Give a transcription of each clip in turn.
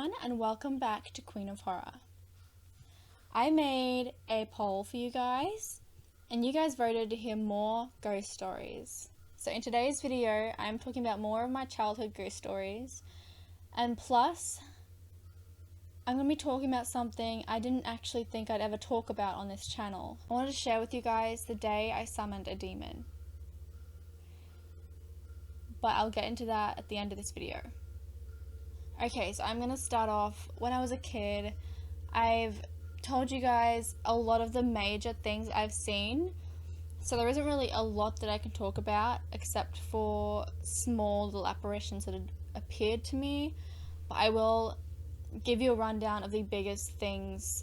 everyone, and welcome back to Queen of Horror. I made a poll for you guys, and you guys voted to hear more ghost stories. So in today's video, I'm talking about more of my childhood ghost stories, and plus, I'm going to be talking about something I didn't actually think I'd ever talk about on this channel. I wanted to share with you guys the day I summoned a demon. But I'll get into that at the end of this video. Okay, so I'm going to start off, when I was a kid, I've told you guys a lot of the major things I've seen, so there isn't really a lot that I can talk about, except for small little apparitions that had appeared to me, but I will give you a rundown of the biggest things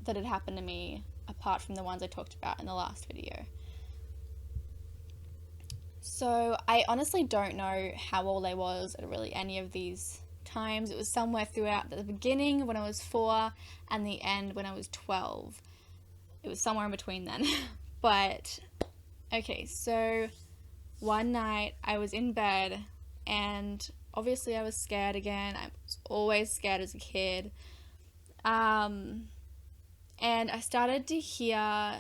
that had happened to me, apart from the ones I talked about in the last video. So, I honestly don't know how old I was at really any of these times. It was somewhere throughout the beginning when I was 4 and the end when I was 12. It was somewhere in between then. But, okay, so one night I was in bed and obviously I was scared again. I was always scared as a kid. And I started to hear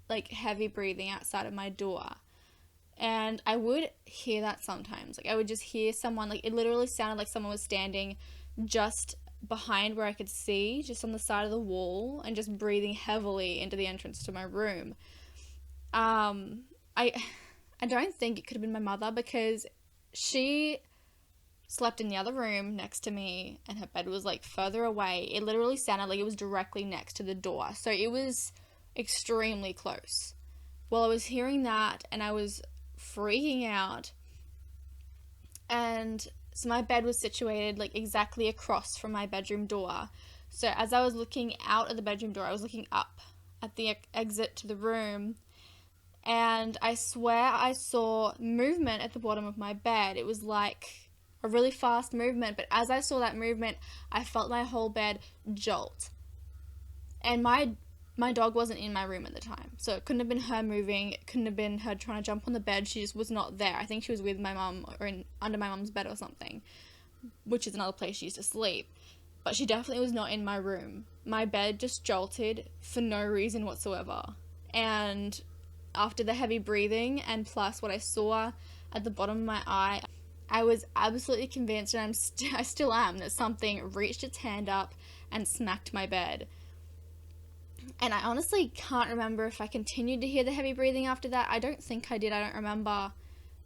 like heavy breathing outside of my door. And I would hear that sometimes. Like, I would just hear someone, like, it literally sounded like someone was standing just behind where I could see, just on the side of the wall, and just breathing heavily into the entrance to my room. I don't think it could have been my mother, because she slept in the other room next to me, and her bed was, like, further away. It literally sounded like it was directly next to the door. So it was extremely close. Well, I was hearing that, and I was freaking out, and so my bed was situated like exactly across from my bedroom door. So as I was looking out of the bedroom door, I was looking up at the exit to the room, and I swear I saw movement at the bottom of my bed. It was like a really fast movement, but as I saw that movement, I felt my whole bed jolt. And my dog wasn't in my room at the time, so it couldn't have been her moving, it couldn't have been her trying to jump on the bed, she just was not there. I think she was with my mum or under my mum's bed or something, which is another place she used to sleep, but she definitely was not in my room. My bed just jolted for no reason whatsoever, and after the heavy breathing and plus what I saw at the bottom of my eye, I was absolutely convinced, and I still am, that something reached its hand up and smacked my bed. And I honestly can't remember if I continued to hear the heavy breathing after that. I don't think I did. I don't remember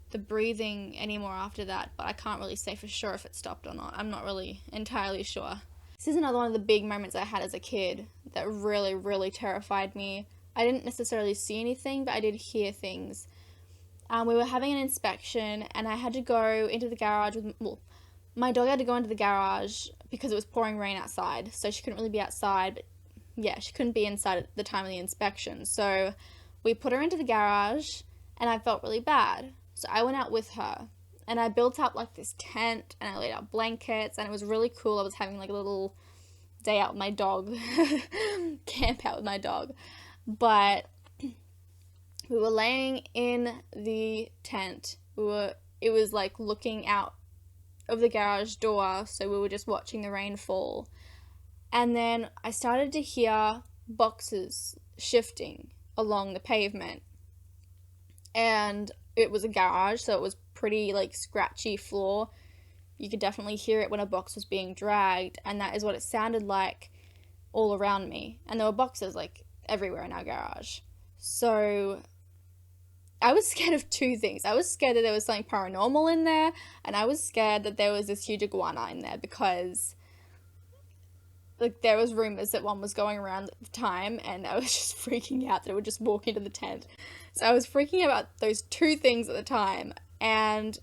the breathing anymore after that, but I can't really say for sure if it stopped or not. I'm not really entirely sure. This is another one of the big moments I had as a kid that really, really terrified me. I didn't necessarily see anything, but I did hear things. We were having an inspection, and I had to go into the garage my dog had to go into the garage because it was pouring rain outside, so she couldn't really be outside, but yeah, she couldn't be inside at the time of the inspection. So we put her into the garage, and I felt really bad. So I went out with her, and I built up like this tent, and I laid out blankets, and it was really cool. I was having like a little day out with my dog, camp out with my dog. But we were laying in the tent. It was like looking out of the garage door, so we were just watching the rain fall. And then I started to hear boxes shifting along the pavement. And it was a garage, so it was pretty like scratchy floor. You could definitely hear it when a box was being dragged, and that is what it sounded like all around me. And there were boxes like everywhere in our garage. So I was scared of two things. I was scared that there was something paranormal in there, and I was scared that there was this huge iguana in there, because like there was rumors that one was going around at the time, and I was just freaking out that it would just walk into the tent. So I was freaking out about those two things at the time, and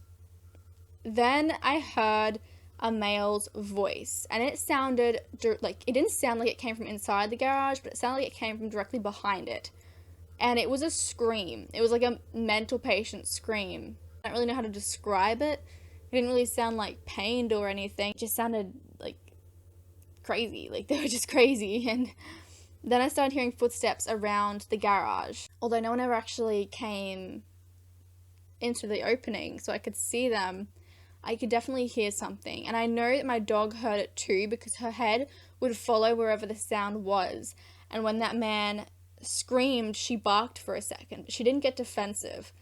then I heard a male's voice, and it sounded like, it didn't sound like it came from inside the garage, but it sounded like it came from directly behind it. And it was a scream. It was like a mental patient scream. I don't really know how to describe it. It didn't really sound like pained or anything. It just sounded like crazy. Like they were just crazy. And then I started hearing footsteps around the garage. Although no one ever actually came into the opening so I could see them. I could definitely hear something. And I know that my dog heard it too because her head would follow wherever the sound was. And when that man screamed, she barked for a second, but she didn't get defensive.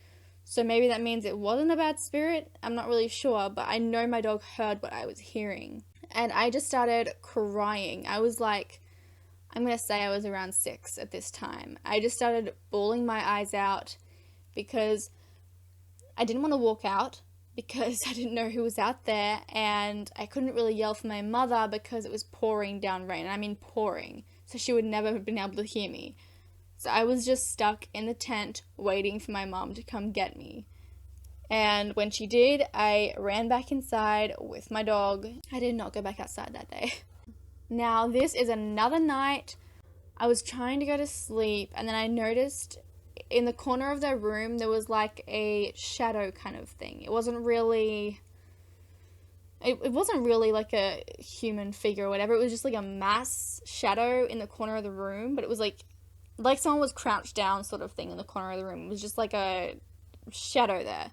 So maybe that means it wasn't a bad spirit. I'm not really sure, but I know my dog heard what I was hearing. And I just started crying. I was like, I'm going to say I was around 6 at this time. I just started bawling my eyes out because I didn't want to walk out because I didn't know who was out there, and I couldn't really yell for my mother because it was pouring down rain, and I mean pouring, so she would never have been able to hear me. So I was just stuck in the tent waiting for my mom to come get me. And when she did, I ran back inside with my dog. I did not go back outside that day. Now, this is another night. I was trying to go to sleep, and then I noticed in the corner of their room there was like a shadow kind of thing. It wasn't really like a human figure or whatever. It was just like a mass shadow in the corner of the room, but it was like someone was crouched down sort of thing in the corner of the room. It was just like a shadow there.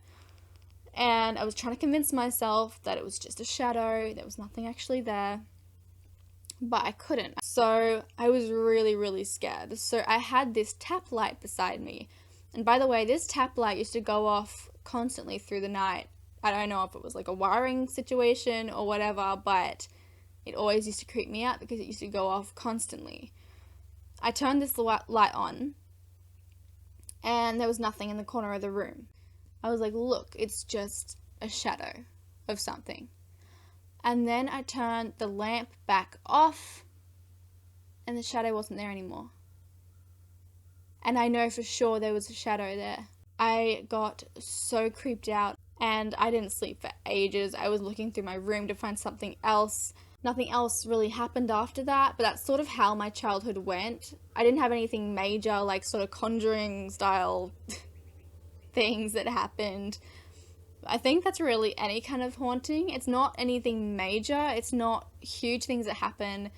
And I was trying to convince myself that it was just a shadow, there was nothing actually there. But I couldn't. So I was really, really scared. So I had this tap light beside me. And by the way, this tap light used to go off constantly through the night. I don't know if it was like a wiring situation or whatever, but it always used to creep me out because it used to go off constantly. I turned this light on, and there was nothing in the corner of the room. I was like, look, it's just a shadow of something. And then I turned the lamp back off, and the shadow wasn't there anymore. And I know for sure there was a shadow there. I got so creeped out, and I didn't sleep for ages. I was looking through my room to find something else. Nothing else really happened after that, but that's sort of how my childhood went. I didn't have anything major, like sort of Conjuring style things that happened. I think that's really any kind of haunting. It's not anything major. It's not huge things that happen,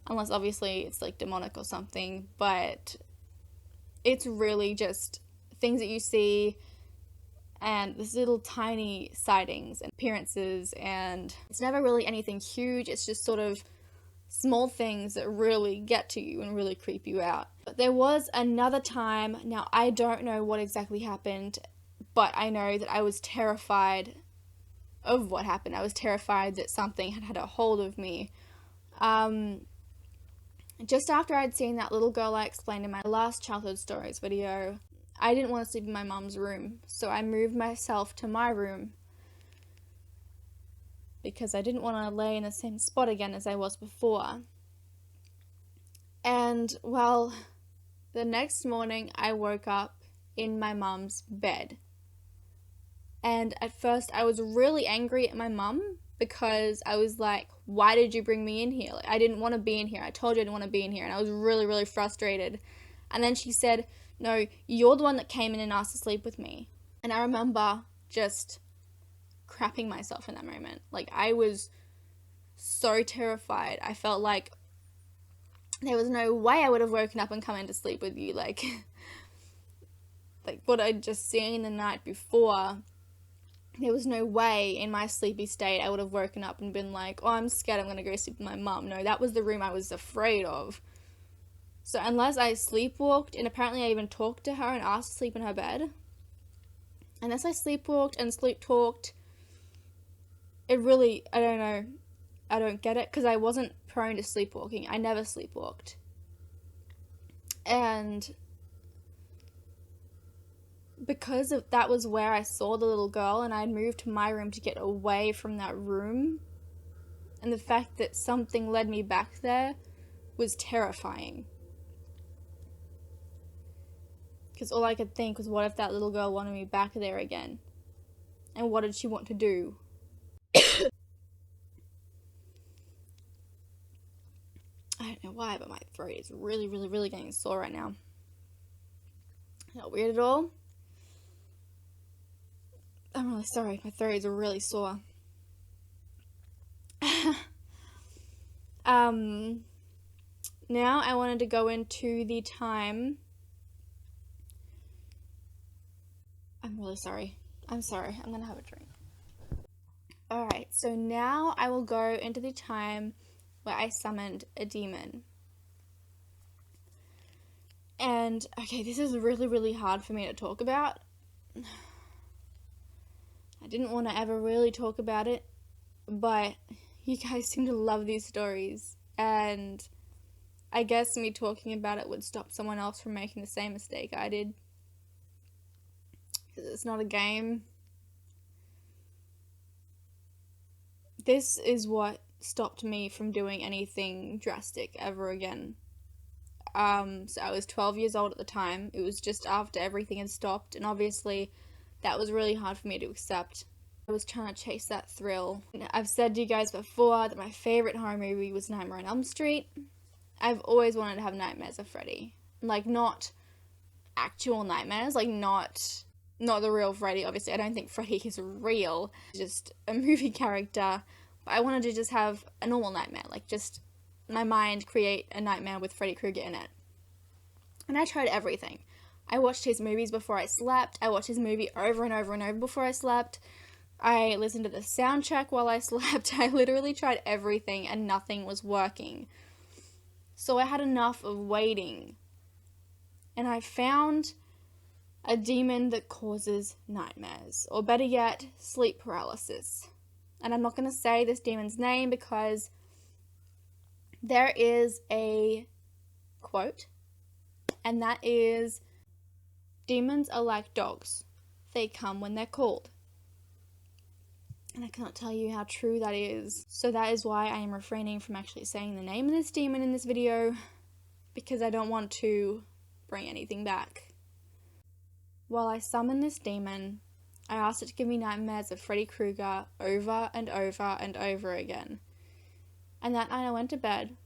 unless obviously it's like demonic or something, but it's really just things that you see and this little tiny sightings and appearances, and it's never really anything huge. It's just sort of small things that really get to you and really creep you out. But there was another time, now I don't know what exactly happened, but I know that I was terrified of what happened. I was terrified that something had had a hold of me. Just after I'd seen that little girl I explained in my last childhood stories video, I didn't want to sleep in my mum's room, so I moved myself to my room because I didn't want to lay in the same spot again as I was before. And, well, the next morning I woke up in my mum's bed. And at first I was really angry at my mum because I was like, why did you bring me in here? Like, I didn't want to be in here. I told you I didn't want to be in here. And I was really, really frustrated. And then she said, no, you're the one that came in and asked to sleep with me. And I remember just crapping myself in that moment. Like, I was so terrified. I felt like there was no way I would have woken up and come in to sleep with you. Like what I'd just seen the night before, there was no way in my sleepy state I would have woken up and been like, oh, I'm scared, I'm going to go sleep with my mum. No, that was the room I was afraid of. So unless I sleepwalked, and apparently I even talked to her and asked to sleep in her bed, unless I sleepwalked and sleep talked, it really, I don't know, I don't get it, because I wasn't prone to sleepwalking. I never sleepwalked. And because that was where I saw the little girl, and I moved to my room to get away from that room, and the fact that something led me back there was terrifying. Because all I could think was, what if that little girl wanted me back there again? And what did she want to do? I don't know why, but my throat is really, really, really getting sore right now. Not weird at all. I'm really sorry, my throat is really sore. Now I wanted to go into the time. I'm really sorry. I'm sorry. I'm gonna have a drink. Alright, so now I will go into the time where I summoned a demon. And, okay, this is really, really hard for me to talk about. I didn't want to ever really talk about it, but you guys seem to love these stories. And I guess me talking about it would stop someone else from making the same mistake I did. Because it's not a game. This is what stopped me from doing anything drastic ever again. So I was 12 years old at the time. It was just after everything had stopped, and obviously that was really hard for me to accept. I was trying to chase that thrill. I've said to you guys before that my favorite horror movie was Nightmare on Elm Street. I've always wanted to have nightmares of Freddy. Like, not actual nightmares, like not the real Freddy. Obviously, I don't think Freddy is real, just a movie character. But I wanted to just have a normal nightmare, like just my mind create a nightmare with Freddy Krueger in it. And I tried everything. I watched his movies before I slept. I watched his movie over and over and over before I slept. I listened to the soundtrack while I slept. I literally tried everything and nothing was working. So I had enough of waiting. And I found a demon that causes nightmares, or better yet, sleep paralysis. And I'm not going to say this demon's name because there is a quote, and that is, demons are like dogs. They come when they're called. And I cannot tell you how true that is. So that is why I am refraining from actually saying the name of this demon in this video, because I don't want to bring anything back. While I summoned this demon, I asked it to give me nightmares of Freddy Krueger over and over and over again. And that night I went to bed,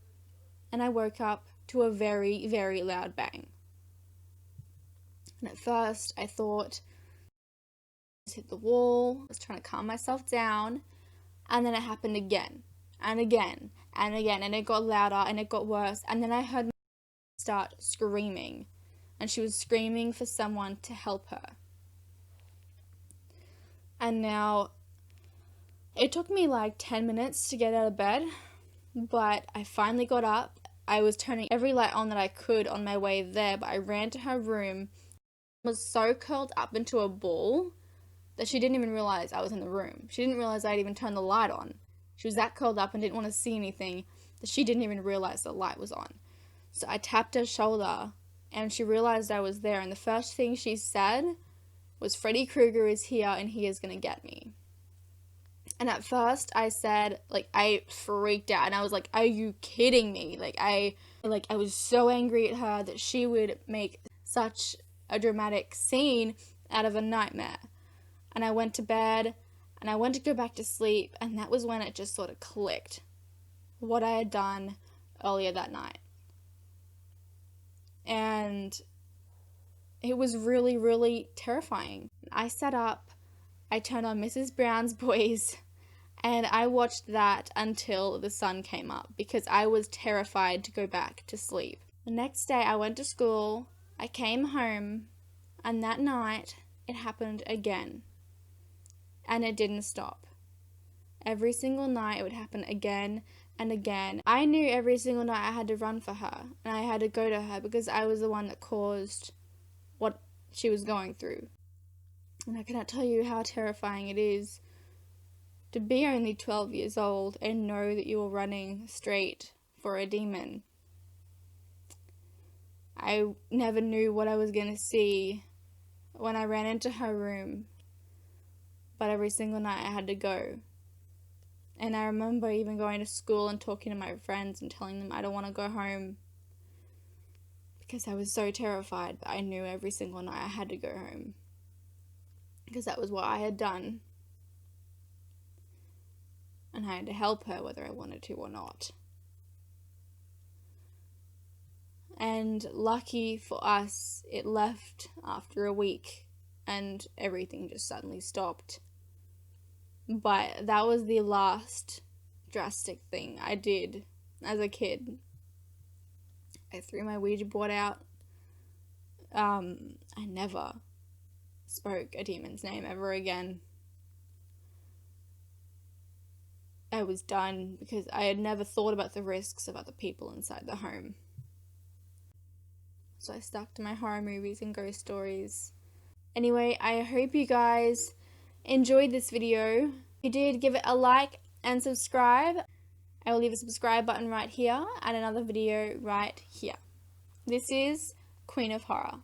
and I woke up to a very, very loud bang. And at first I thought I hit the wall, I was trying to calm myself down, and then it happened again, and again, and again, and it got louder, and it got worse, and then I heard my start screaming, and she was screaming for someone to help her. And now, it took me like 10 minutes to get out of bed, but I finally got up. I was turning every light on that I could on my way there, but I ran to her room, was so curled up into a ball that she didn't even realize I was in the room. She didn't realize I'd even turned the light on. She was that curled up and didn't want to see anything that she didn't even realize the light was on. So I tapped her shoulder, and she realized I was there, and the first thing she said was, "Freddy Krueger is here and he is going to get me." And at first I said, I freaked out, and I was like, "Are you kidding me?" I was so angry at her that she would make such a dramatic scene out of a nightmare. And I went to bed, and I went to go back to sleep, and that was when it just sort of clicked what I had done earlier that night. And it was really, really terrifying. I sat up, I turned on Mrs. Brown's Boys, and I watched that until the sun came up because I was terrified to go back to sleep. The next day I went to school, I came home, and that night it happened again. And it didn't stop. Every single night it would happen again and again. I knew every single night I had to run for her, and I had to go to her because I was the one that caused what she was going through. And I cannot tell you how terrifying it is to be only 12 years old and know that you are running straight for a demon. I never knew what I was going to see when I ran into her room, but every single night I had to go. And I remember even going to school and talking to my friends and telling them I don't want to go home because I was so terrified, but I knew every single night I had to go home because that was what I had done. And I had to help her whether I wanted to or not. And lucky for us, it left after a week and everything just suddenly stopped. But that was the last drastic thing I did as a kid. I threw my Ouija board out. I never spoke a demon's name ever again. I was done because I had never thought about the risks of other people inside the home. So I stuck to my horror movies and ghost stories. Anyway, I hope you guys enjoyed this video. If you did, give it a like and subscribe. I will leave a subscribe button right here and another video right here. This is Queen of Horror.